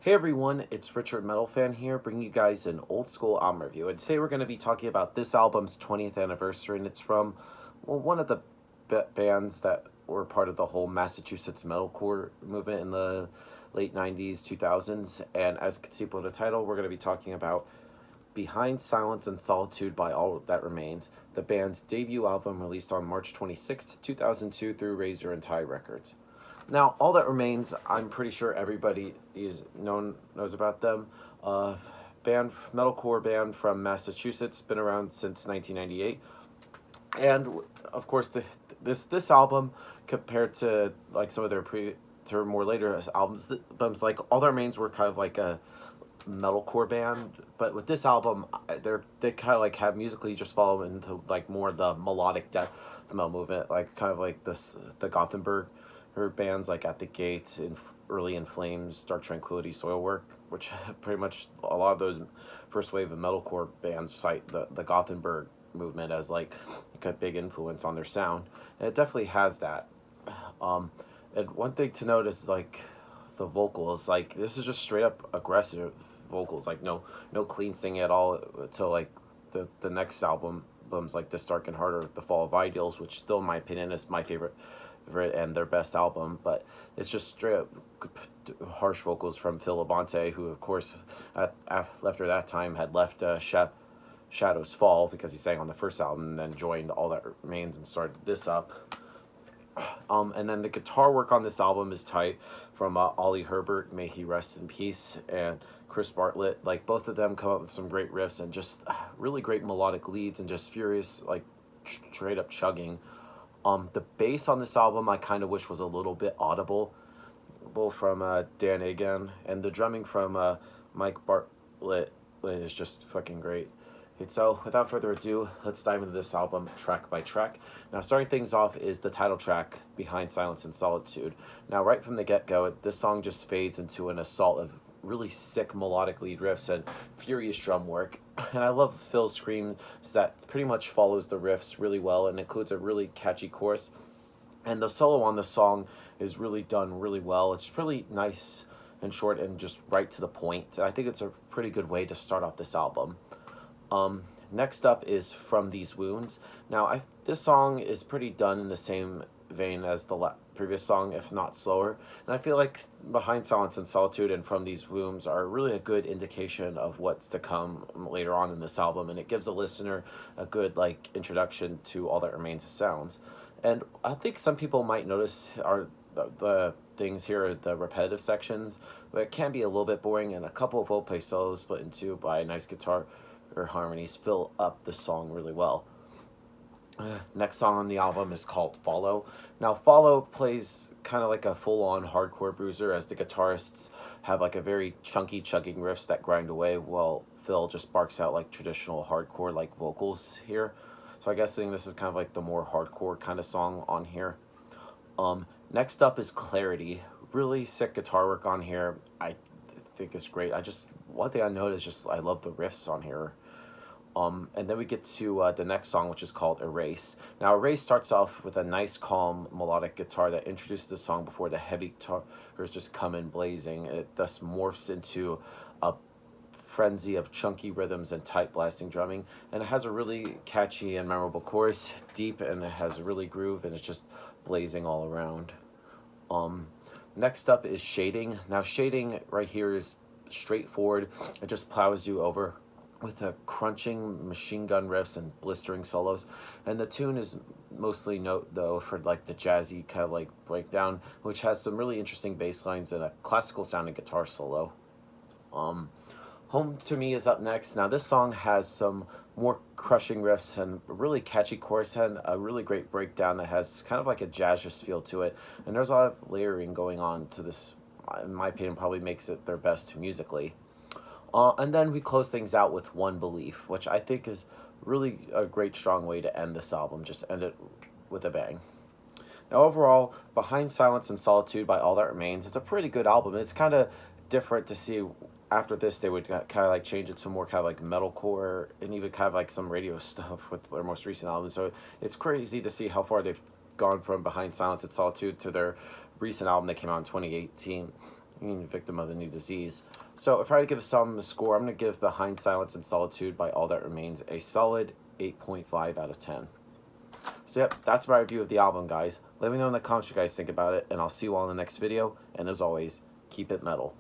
Hey everyone, it's Richard Metal Fan here, bringing you guys an old school album review. And today we're going to be talking about this album's 20th anniversary, and it's from one of the bands that were part of the whole Massachusetts metalcore movement in the late 90s, 2000s. And as you can see by the title, we're going to be talking about Behind Silence and Solitude by All That Remains, the band's debut album released on March 26th, 2002 through Razor and Tie Records. Now, All That Remains, I'm pretty sure everybody knows about them. Metalcore band from Massachusetts, been around since 1998, and of course this album, compared to like some of their more later albums, like All That Remains were kind of like a metalcore band, but with this album, they kind of like have musically just follow into like more the melodic death metal movement, like kind of like the Gothenburg her bands like At the Gates, early In Flames, Dark Tranquility, Soilwork, which pretty much a lot of those first wave of metalcore bands cite the Gothenburg movement as like a big influence on their sound, and it definitely has that. Um, and one thing to note is like the vocals, like this is just straight up aggressive vocals, like no clean singing at all until like the next albums like The Stark and Harder, The Fall of Ideals, which still in my opinion is my favorite and their best album, but it's just straight up harsh vocals from Phil Labonte, who of course after that time had left Shadows Fall because he sang on the first album and then joined All That Remains and started this up. And then the guitar work on this album is tight from Ollie Herbert, may he rest in peace, and Chris Bartlett. Like both of them come up with some great riffs and just really great melodic leads and just furious like straight up chugging. The bass on this album I kind of wish was a little bit audible, from Dan Egan, and the drumming from Mike Bartlett is just fucking great. Okay, so without further ado, let's dive into this album track by track. Now, starting things off is the title track, Behind Silence and Solitude. Now, right from the get-go, this song just fades into an assault of really sick melodic lead riffs and furious drum work. And I love Phil's screams that pretty much follows the riffs really well and includes a really catchy chorus. And the solo on the song is really done really well. It's really nice and short and just right to the point. And I think it's a pretty good way to start off this album. Next up is From These Wounds. Now, this song is pretty done in the same vein as the previous song, if not slower. And I feel like Behind Silence and Solitude and From These Wounds are really a good indication of what's to come later on in this album, and it gives a listener a good like introduction to All That Remains of sounds. And I think some people might notice the things here, the repetitive sections, but it can be a little bit boring, and a couple of well-placed solos split in two by a nice guitar or harmonies fill up the song really well. Next song on the album is called Follow. Now, Follow plays kind of like a full-on hardcore bruiser, as the guitarists have like a very chunky chugging riffs that grind away, while Phil just barks out like traditional hardcore like vocals here. So I guess this is kind of like the more hardcore kind of song on here. Next up is Clarity. Really sick guitar work on here. I think it's great. One thing I noticed is just I love the riffs on here. And then we get to the next song, which is called Erase. Now, Erase starts off with a nice, calm, melodic guitar that introduces the song before the heavy guitars just come in blazing. It thus morphs into a frenzy of chunky rhythms and tight blasting drumming, and it has a really catchy and memorable chorus, deep, and it has a really groove, and it's just blazing all around. Next up is Shading. Now, Shading right here is straightforward. It just plows you over with a crunching machine gun riffs and blistering solos, and the tune is mostly note though for like the jazzy kind of like breakdown, which has some really interesting bass lines and a classical sounding guitar solo. Home to Me is up next. Now, this song has some more crushing riffs and a really catchy chorus and a really great breakdown that has kind of like a jazzish feel to it. And there's a lot of layering going on to this, in my opinion, probably makes it their best musically. And then we close things out with One Belief, which I think is really a great, strong way to end this album. Just end it with a bang. Now, overall, Behind Silence and Solitude by All That Remains, it's a pretty good album. It's kind of different to see after this they would kind of like change it to more kind of like metalcore and even kind of like some radio stuff with their most recent album. So it's crazy to see how far they've gone from Behind Silence and Solitude to their recent album that came out in 2018. victim of the new disease. So if I had to give some score, I'm going to give Behind Silence and Solitude by All That Remains a solid 8.5 out of 10. So yep, that's my review of the album, guys. Let me know in the comments what you guys think about it, and I'll see you all in the next video. And as always, keep it metal.